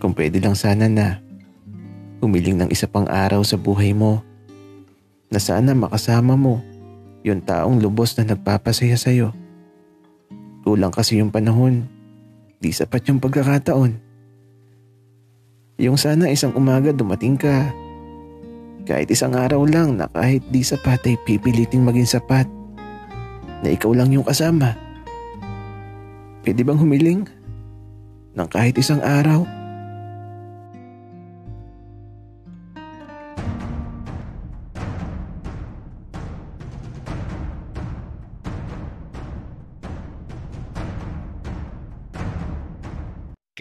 Kung pwede lang sana na humiling ng isa pang araw sa buhay mo na sana makasama mo yung taong lubos na nagpapasaya sa'yo. Kulang kasi yung panahon, di sapat yung pagkakataon. Yung sana isang umaga dumating ka, kahit isang araw lang na kahit di sapat ay pipiliting maging sapat, na ikaw lang yung kasama. Pwede bang humiling ng kahit isang araw?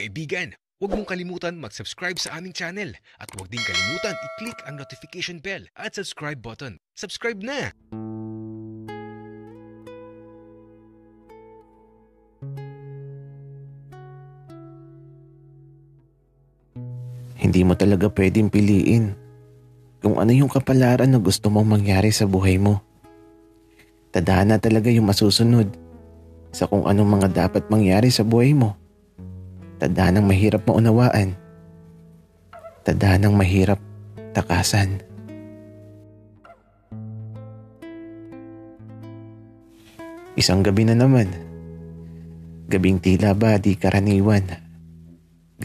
Kaibigan, huwag mong kalimutan mag-subscribe sa aming channel at huwag din kalimutan i-click ang notification bell at subscribe button. Subscribe na! Hindi mo talaga pwedeng piliin kung ano yung kapalaran na gusto mong mangyari sa buhay mo. Tadhana talaga yung masusunod sa kung anong mga dapat mangyari sa buhay mo. Tadhanang mahirap maunawaan. Tadhanang mahirap takasan. Isang gabi na naman. Gabing tila ba di karaniwan.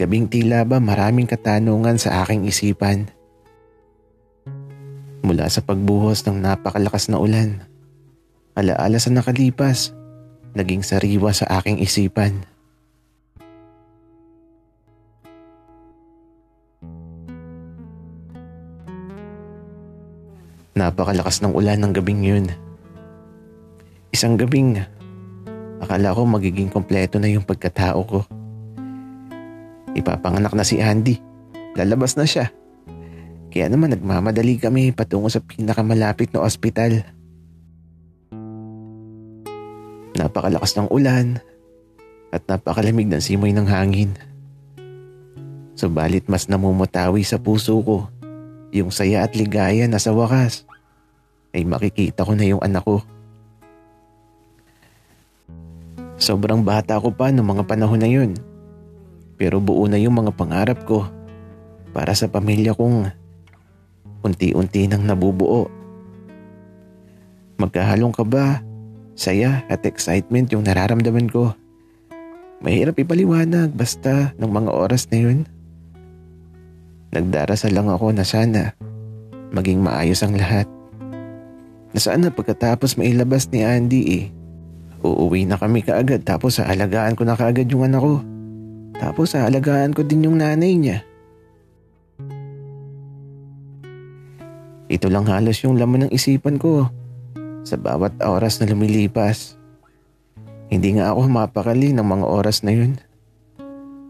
Gabing tila ba maraming katanungan sa aking isipan. Mula sa pagbuhos ng napakalakas na ulan, alaala sa nakalipas, naging sariwa sa aking isipan. Napakalakas ng ulan ng gabing yun. Isang gabing akala ko magiging kompleto na yung pagkatao ko. Ipapanganak na si Andy. Lalabas na siya. Kaya naman nagmamadali kami patungo sa pinakamalapit na ospital. Napakalakas ng ulan at napakalamig ng simoy ng hangin. Subalit mas namumutawi sa puso ko yung saya at ligaya na sa wakas ay makikita ko na yung anak ko. Sobrang bata ko pa noong mga panahon na yun. Pero buo na yung mga pangarap ko para sa pamilya kong unti-unti nang nabubuo. Magkahalong kaba, saya at excitement yung nararamdaman ko. Mahirap ipaliwanag basta ng mga oras na yun. Nagdarasal lang ako na sana maging maayos ang lahat. Na sana pagkatapos mailabas ni Andy uuwi na kami kaagad tapos aalagaan ko na kaagad yung anak ko. Tapos aalagaan ko din yung nanay niya. Ito lang halos yung laman ng isipan ko sa bawat oras na lumilipas. Hindi nga ako mapakali ng mga oras na yun.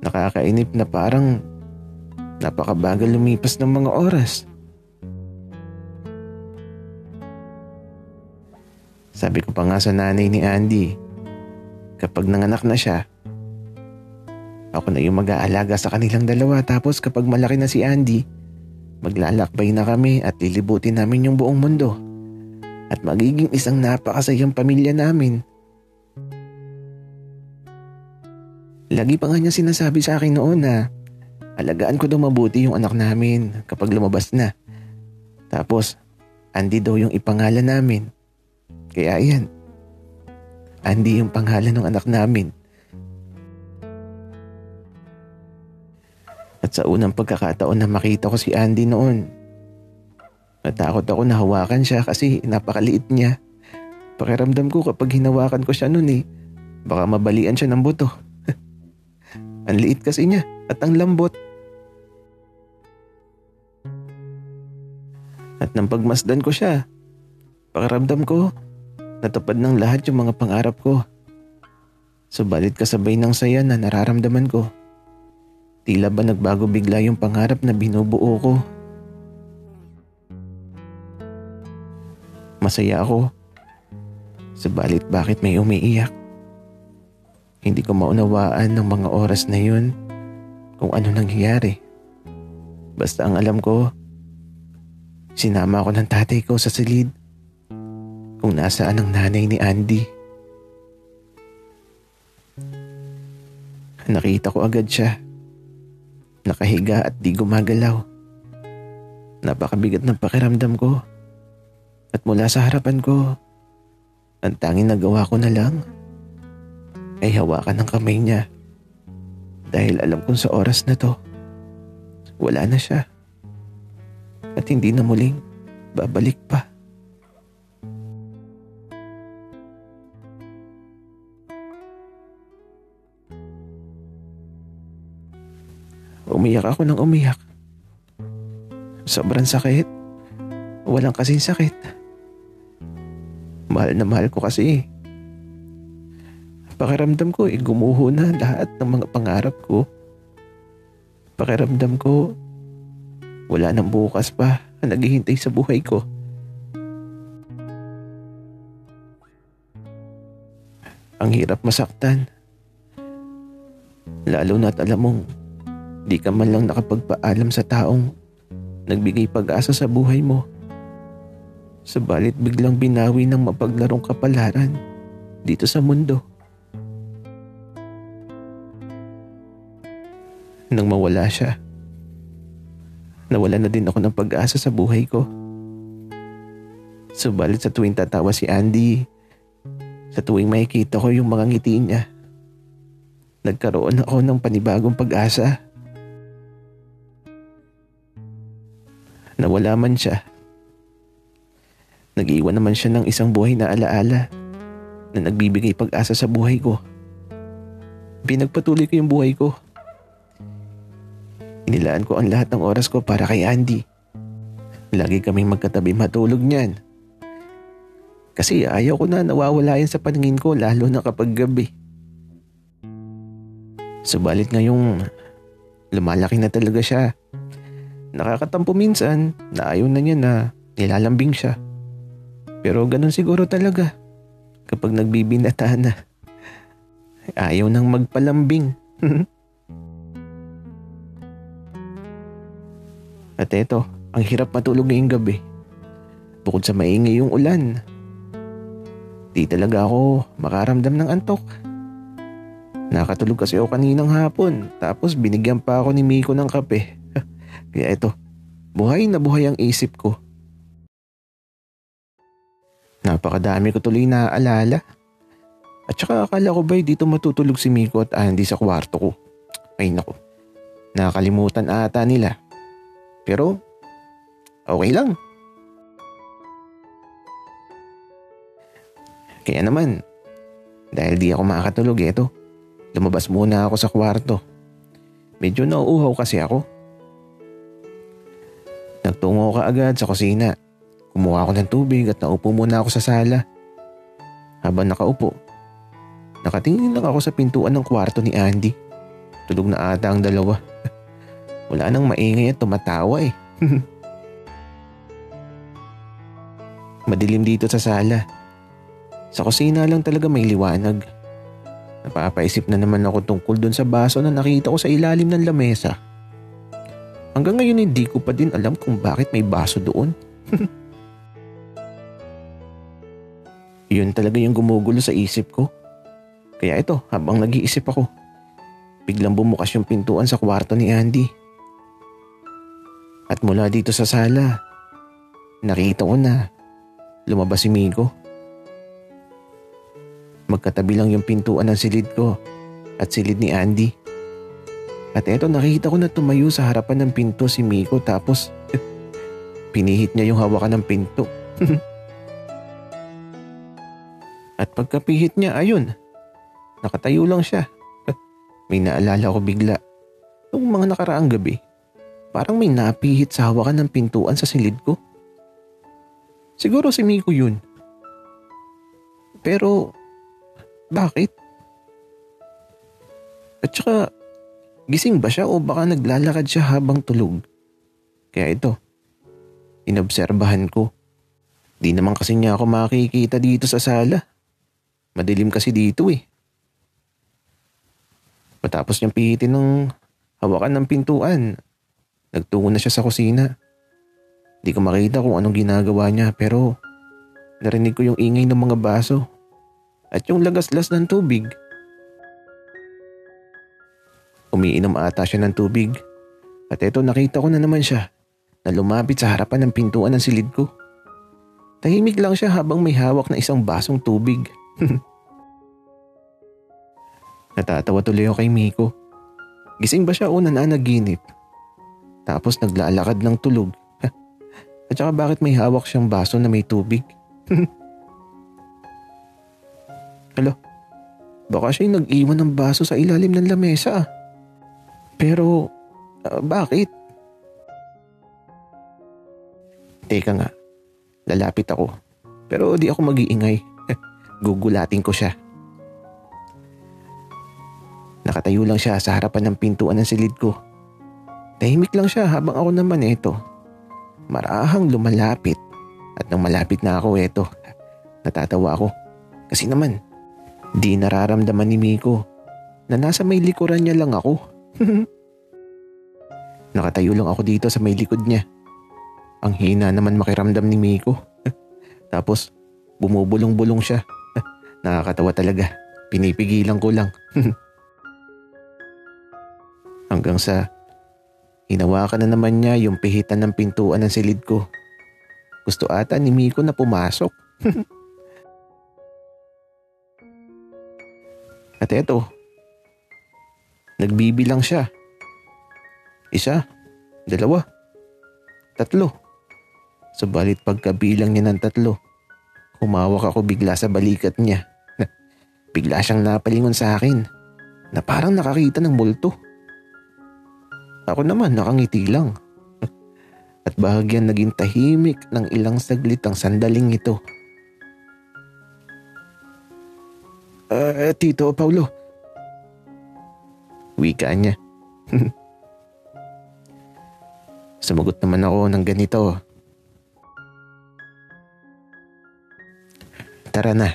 Nakakainip na parang napakabagal lumipas ng mga oras. Sabi ko pa nga sa nanay ni Andy, kapag nanganak na siya, ako na yung mag-aalaga sa kanilang dalawa, tapos kapag malaki na si Andy, maglalakbay na kami at lilibutin namin yung buong mundo at magiging isang napakasayang pamilya namin. Lagi pa nga niya sinasabi sa akin noon na alagaan ko daw mabuti yung anak namin kapag lumabas na. Tapos, Andy daw yung ipangalan namin. Kaya yan, Andy yung pangalan ng anak namin. At sa unang pagkakataon na makita ko si Andy noon, natakot ako na hawakan siya kasi napakaliit niya. Pakiramdam ko kapag hinawakan ko siya noon baka mabalian siya ng buto. Ang liit kasi niya at ang lambot. At nang pagmasdan ko siya, pakiramdam ko, natupad ng lahat yung mga pangarap ko. Subalit kasabay ng saya na nararamdaman ko, tila ba nagbago bigla yung pangarap na binubuo ko. Masaya ako. Subalit bakit may umiiyak? Hindi ko maunawaan ng mga oras na yun kung ano nangyayari. Basta ang alam ko, sinama ako ng tatay ko sa silid kung nasaan ang nanay ni Andy. Nakita ko agad siya. Nakahiga at di gumagalaw. Napakabigat ng pakiramdam ko. At mula sa harapan ko, ang tanging nagawa ko na lang ay hawakan ng kamay niya. Dahil alam kong sa oras na to, wala na siya. At hindi na muling babalik pa. Umiyak ako ng umiyak. Sobrang sakit. Walang kasing sakit. Mahal na mahal ko kasi. Pakiramdam ko gumuho na lahat ng mga pangarap ko. Pakiramdam ko wala nang bukas pa na naghihintay sa buhay ko. Ang hirap masaktan. Lalo na't alam mong di ka man lang nakapagpaalam sa taong nagbigay pag-asa sa buhay mo. Subalit biglang binawi ng mapaglarong kapalaran dito sa mundo. Nang mawala siya, nawala na din ako ng pag-asa sa buhay ko. Subalit sa tuwing tatawa si Andy, sa tuwing makikita ko yung mga ngiti niya, nagkaroon ako ng panibagong pag-asa. Nawala man siya, nag-iwan naman siya ng isang buhay na alaala na nagbibigay pag-asa sa buhay ko. Pinagpatuloy ko yung buhay ko. Inilaan ko ang lahat ng oras ko para kay Andy. Lagi kaming magkatabi matulog niyan. Kasi ayaw ko na nawawala yan sa paningin ko lalo na kapag gabi. Subalit ngayong lumalaki na talaga siya. Nakakatampo minsan na ayaw na niya na nilalambing siya. Pero ganun siguro talaga kapag nagbibinata na. Ayaw nang magpalambing. At eto, ang hirap matulog ngayong gabi. Bukod sa maingay yung ulan, di talaga ako makaramdam ng antok. Nakatulog kasi ako kaninang hapon, tapos binigyan pa ako ni Miko ng kape. Kaya eto, buhay na buhay ang isip ko. Napakadami ko tuloy naaalala. At saka akala ko ba'y dito matutulog si Miko at Andy sa kwarto ko? Ay naku, nakalimutan ata nila. Pero okay lang. Kaya naman, dahil di ako makakatulog eto, lumabas muna ako sa kwarto. Medyo nauuhaw kasi ako. Nagtungo ka agad sa kusina. Kumuha ako ng tubig at naupo muna ako sa sala. Habang nakaupo, nakatingin lang ako sa pintuan ng kwarto ni Andy. Tulog na ata ang dalawa. Wala nang maingay at tumatawa eh. Madilim dito sa sala. Sa kusina lang talaga may liwanag. Napapaisip na naman ako tungkol dun sa baso na nakita ko sa ilalim ng lamesa. Hanggang ngayon hindi ko pa din alam kung bakit may baso doon. Yun talaga yung gumugulo sa isip ko. Kaya ito, habang nag-iisip ako, biglang bumukas yung pintuan sa kwarto ni Andy. At mula dito sa sala, nakita ko na lumabas si Miko. Magkatabi lang yung pintuan ng silid ko at silid ni Andy. At eto nakita ko na tumayo sa harapan ng pinto si Miko tapos pinihit niya yung hawakan ng pinto. At pagkapihit niya, ayun, nakatayo lang siya. May naalala ko bigla. Noong mga nakaraang gabi, parang may napihit sa hawakan ng pintuan sa silid ko. Siguro si Miko yun. Pero, bakit? At saka, gising ba siya o baka naglalakad siya habang tulog? Kaya ito, inobserbahan ko. Di naman kasi niya ako makikita dito sa sala. Madilim kasi dito eh. Matapos niyang pihitin ng hawakan ng pintuan, nagtungo na siya sa kusina. Di ko makita kung anong ginagawa niya pero narinig ko yung ingay ng mga baso at yung lagaslas ng tubig. Umiinom ata siya ng tubig At eto nakita ko na naman siya na lumapit sa harapan ng pintuan ng silid ko. Tahimik lang siya habang may hawak na isang basong tubig. Natatawa tuloy ako kay Miko. Gising ba siya o nananaginip? Tapos naglalakad ng tulog. At saka bakit may hawak siyang baso na may tubig? Alo, baka siya'y nag-iwan ng baso sa ilalim ng lamesa ah. Pero, bakit? Teka nga, lalapit ako. Pero di ako mag-iingay. Gugulatin ko siya. Nakatayo lang siya sa harapan ng pintuan ng silid ko. Tahimik lang siya habang ako naman marahang lumalapit. At nang malapit na ako natatawa ako. Kasi naman, di nararamdaman ni Miko na nasa may likuran niya lang ako. Nakatayo lang ako dito sa may likod niya. Ang hina naman makiramdam ni Miko. Tapos bumubulong-bulong siya. Nakakatawa talaga. Pinipigilan ko lang. Hanggang sa hinawakan na naman niya yung pihitan ng pintuan ng silid ko. Gusto ata ni Miko na pumasok. At eto, nagbibilang siya. 1, 2, 3. Subalit pagkabilang niya ng 3, humawak ako bigla sa balikat niya. Bigla siyang napalingon sa akin na parang nakakita ng multo. Ako naman nakangiti lang. At bahagyan naging tahimik ng ilang saglit ang sandaling ito. Tito Paulo. Wika niya. Sumagot naman ako ng ganito. Tara na.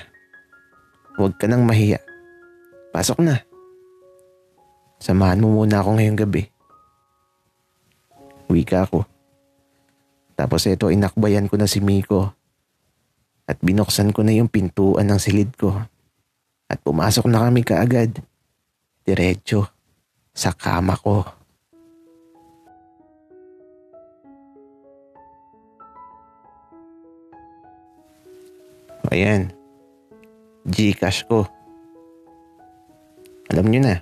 Huwag ka nang mahiya. Pasok na. Samahan mo muna ako ngayong gabi. Wika ko. Tapos inakbayan ko na si Miko. At binuksan ko na yung pintuan ng silid ko. At pumasok na kami kaagad. Diretso sa kama ko. Ayan. Gcash ko. Alam nyo na.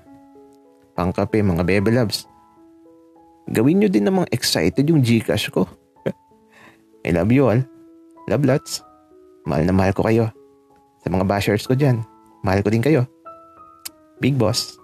Pangkape mga Bebe Loves. Gawin nyo din namang excited yung Gcash ko. I love you all. Love lots. Mahal na mahal ko kayo. Sa mga bashers ko dyan, mahal ko din kayo. Big Boss.